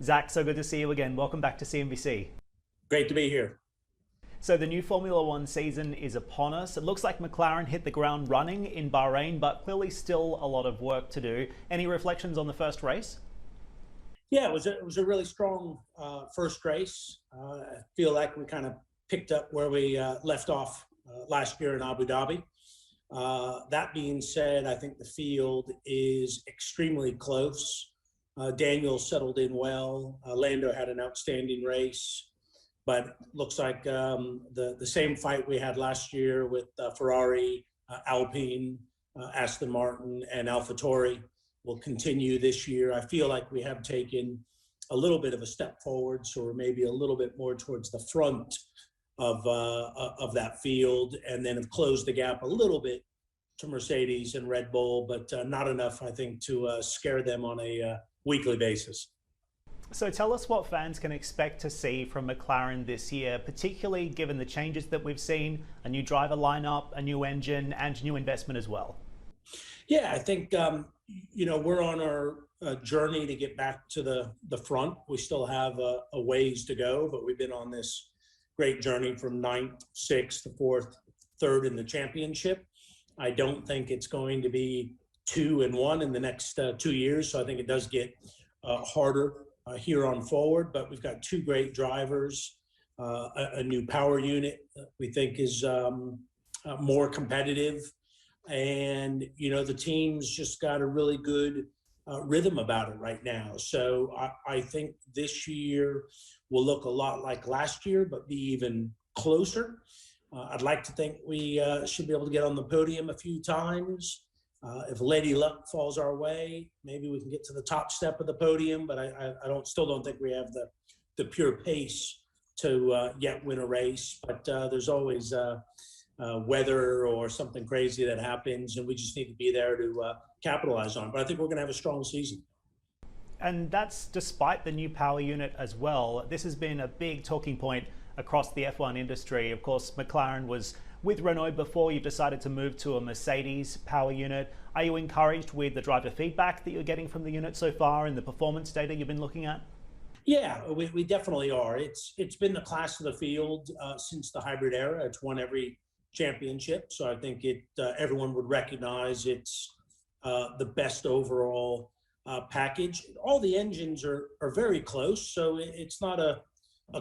Zach, so good to see you again. Welcome back to CNBC. Great to be here. So the new Formula One season is upon us. It looks like McLaren hit the ground running in Bahrain, but clearly still a lot of work to do. Any reflections on the first race? Yeah, it was a really strong first race. I feel like we kind of picked up where we left off last year in Abu Dhabi. That being said, I think the field is extremely close. Daniel settled in well. Lando had an outstanding race, but looks like the same fight we had last year with Ferrari, Alpine, Aston Martin, and AlphaTauri will continue this year. I feel like we have taken a little bit of a step forward, so we're maybe a little bit more towards the front of that field, and then have closed the gap a little bit to Mercedes and Red Bull, but not enough, I think, to scare them on a weekly basis. So tell us what fans can expect to see from McLaren this year, particularly given the changes that we've seen, a new driver lineup, a new engine, and new investment as well. Yeah, I think, we're on our journey to get back to the front. We still have a ways to go, but we've been on this great journey from ninth, sixth to fourth, third in the championship. I don't think it's going to be 2-1 in the next 2 years. So I think it does get harder here on forward, but we've got two great drivers, a new power unit that we think is more competitive. And, the team's just got a really good rhythm about it right now. So I think this year will look a lot like last year, but be even closer. I'd like to think we should be able to get on the podium a few times. If Lady Luck falls our way, maybe we can get to the top step of the podium, but I still don't think we have the pure pace to yet win a race. But there's always weather or something crazy that happens, and we just need to be there to capitalize on it. But I think we're going to have a strong season. And that's despite the new power unit as well. This has been a big talking point across the F1 industry. Of course, McLaren was with Renault before. You decided to move to a Mercedes power unit. Are you encouraged with the driver feedback that you're getting from the unit so far and the performance data you've been looking at? Yeah, we definitely are. It's been the class of the field since the hybrid era. It's won every championship, so I think everyone would recognize it's the best overall package. All the engines are very close, so it's not a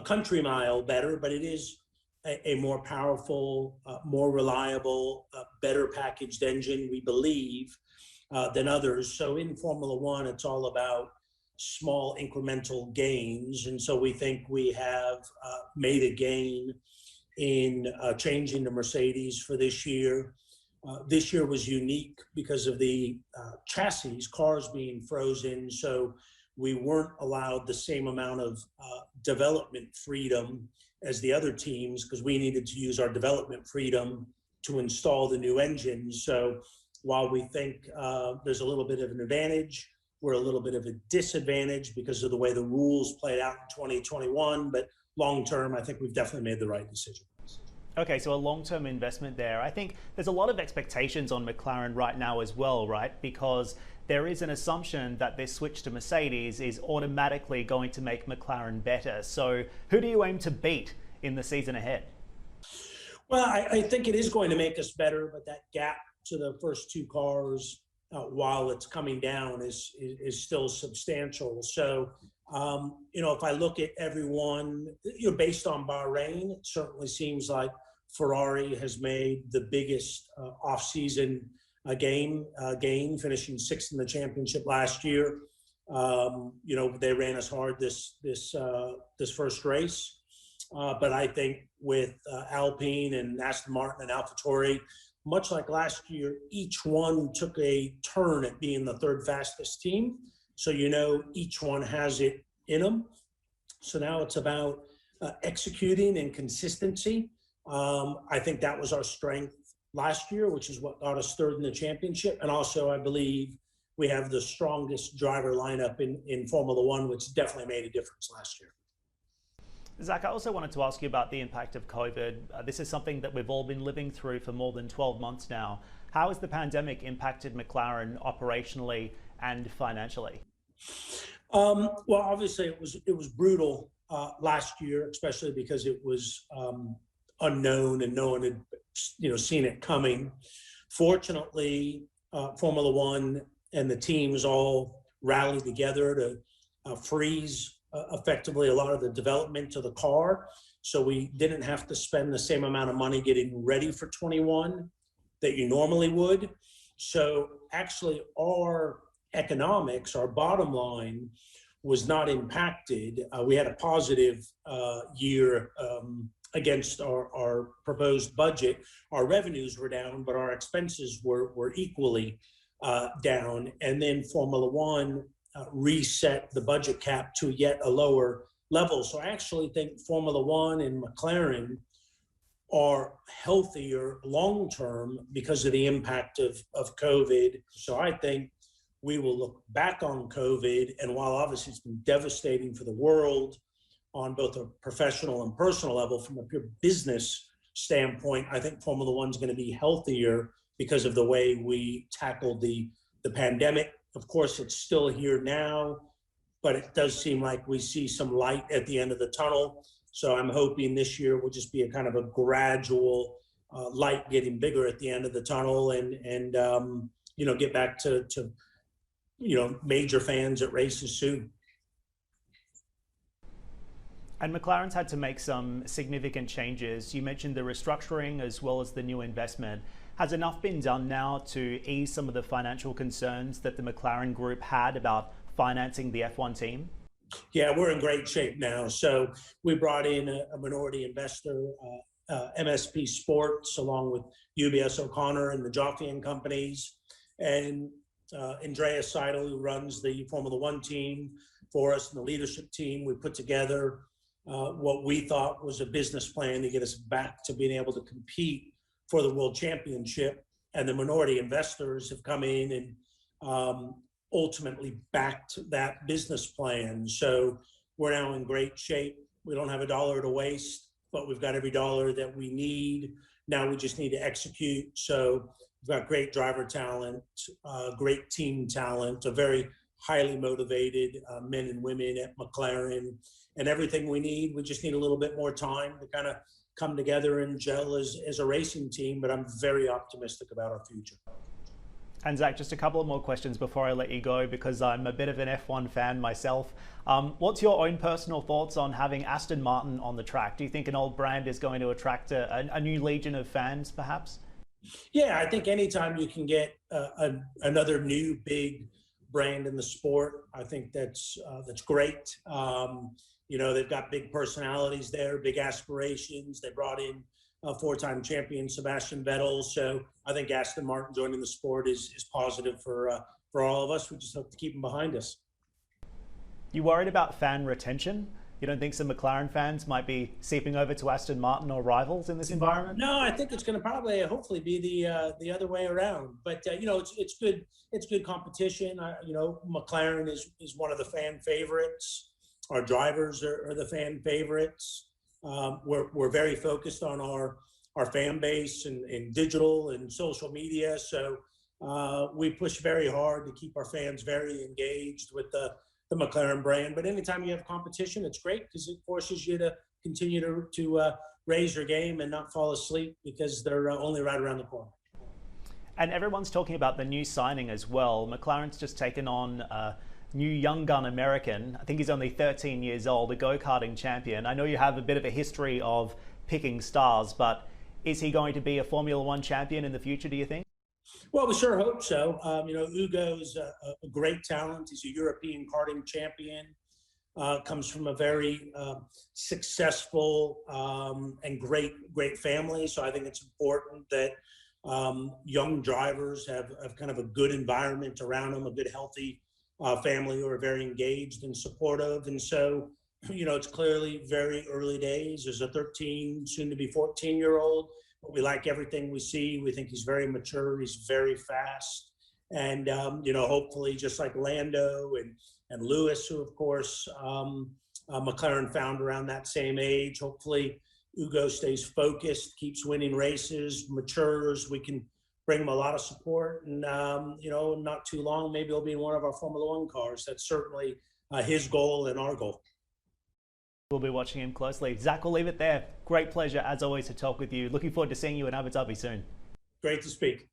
country mile better, but it is a more powerful, more reliable, better packaged engine, we believe, than others. So in Formula One, it's all about small incremental gains. And so we think we have made a gain in changing the Mercedes for this year. This year was unique because of the chassis, cars being frozen. So we weren't allowed the same amount of development freedom as the other teams because we needed to use our development freedom to install the new engines. So while we think there's a little bit of an advantage, we're a little bit of a disadvantage because of the way the rules played out in 2021. But long term, I think we've definitely made the right decision. Okay, so a long-term investment there. I think there's a lot of expectations on McLaren right now as well, right? Because there is an assumption that this switch to Mercedes is automatically going to make McLaren better. So who do you aim to beat in the season ahead? Well, I think it is going to make us better, but that gap to the first two cars while it's coming down is still substantial. So, if I look at everyone, based on Bahrain, it certainly seems like Ferrari has made the biggest off-season gain, finishing sixth in the championship last year. They ran us hard this first race. But I think with Alpine and Aston Martin and AlphaTauri, much like last year, each one took a turn at being the third fastest team. So, each one has it in them. So now it's about executing and consistency. I think that was our strength last year, which is what got us third in the championship. And also, I believe we have the strongest driver lineup in Formula One, which definitely made a difference last year. Zach, I also wanted to ask you about the impact of COVID. This is something that we've all been living through for more than 12 months now. How has the pandemic impacted McLaren operationally and financially? Well, obviously it was brutal last year, especially because it was unknown and no one had seen it coming. Fortunately, Formula One and the teams all rallied together to freeze effectively a lot of the development of the car. So we didn't have to spend the same amount of money getting ready for 21 that you normally would. So actually our economics, our bottom line was not impacted. We had a positive year against our proposed budget. Our revenues were down, but our expenses were equally down. And then Formula One reset the budget cap to yet a lower level. So I actually think Formula One and McLaren are healthier long term because of the impact of COVID. So I think we will look back on COVID, and while obviously it's been devastating for the world on both a professional and personal level, from a pure business standpoint, I think Formula One's going to be healthier because of the way we tackled the pandemic. Of course, it's still here now, but it does seem like we see some light at the end of the tunnel. So I'm hoping this year will just be a kind of a gradual light getting bigger at the end of the tunnel, and get back to major fans at races soon. And McLaren's had to make some significant changes. You mentioned the restructuring as well as the new investment. Has enough been done now to ease some of the financial concerns that the McLaren group had about financing the F1 team? Yeah, we're in great shape now. So we brought in a minority investor, MSP Sports, along with UBS O'Connor and the Joffin companies. And Andreas Seidel, who runs the Formula One team for us, and the leadership team, we put together what we thought was a business plan to get us back to being able to compete for the World Championship. And the minority investors have come in and ultimately backed that business plan. So we're now in great shape. We don't have a dollar to waste, but we've got every dollar that we need. Now we just need to execute. So we've got great driver talent, great team talent, a very highly motivated men and women at McLaren, and everything we need. We just need a little bit more time to kind of come together and gel as a racing team, but I'm very optimistic about our future. And Zach, just a couple of more questions before I let you go, because I'm a bit of an F1 fan myself. What's your own personal thoughts on having Aston Martin on the track? Do you think an old brand is going to attract a new legion of fans, perhaps? Yeah, I think anytime you can get another new big brand in the sport, I think that's great. They've got big personalities there, big aspirations. They brought in a four-time champion, Sebastian Vettel. So I think Aston Martin joining the sport is positive for all of us. We just hope to keep them behind us. You worried about fan retention? You don't think some McLaren fans might be seeping over to Aston Martin or rivals in this environment? No, I think it's going to probably, hopefully, be the other way around. But it's good. It's good competition. McLaren is one of the fan favorites. Our drivers are the fan favorites. We're very focused on our fan base and digital and social media. So we push very hard to keep our fans very engaged with the McLaren brand. But anytime you have competition, it's great because it forces you to continue to raise your game and not fall asleep because they're only right around the corner. And everyone's talking about the new signing as well. McLaren's just taken on a new young gun American. I think he's only 13 years old, a go-karting champion. I know you have a bit of a history of picking stars, but is he going to be a Formula One champion in the future, do you think? Well, we sure hope so. Ugo's a great talent. He's a European karting champion, comes from a very successful and great family. So I think it's important that young drivers have kind of a good environment around them, a good, healthy family who are very engaged and supportive. And so, it's clearly very early days. There's a 13, soon to be 14-year-old. But we like everything we see. We think he's very mature. He's very fast. And, hopefully just like Lando and Lewis, who, of course, McLaren found around that same age, hopefully Ugo stays focused, keeps winning races, matures. We can bring him a lot of support. And, not too long, maybe he'll be in one of our Formula One cars. That's certainly his goal and our goal. We'll be watching him closely. Zach, we'll leave it there. Great pleasure, as always, to talk with you. Looking forward to seeing you in Abu Dhabi soon. Great to speak.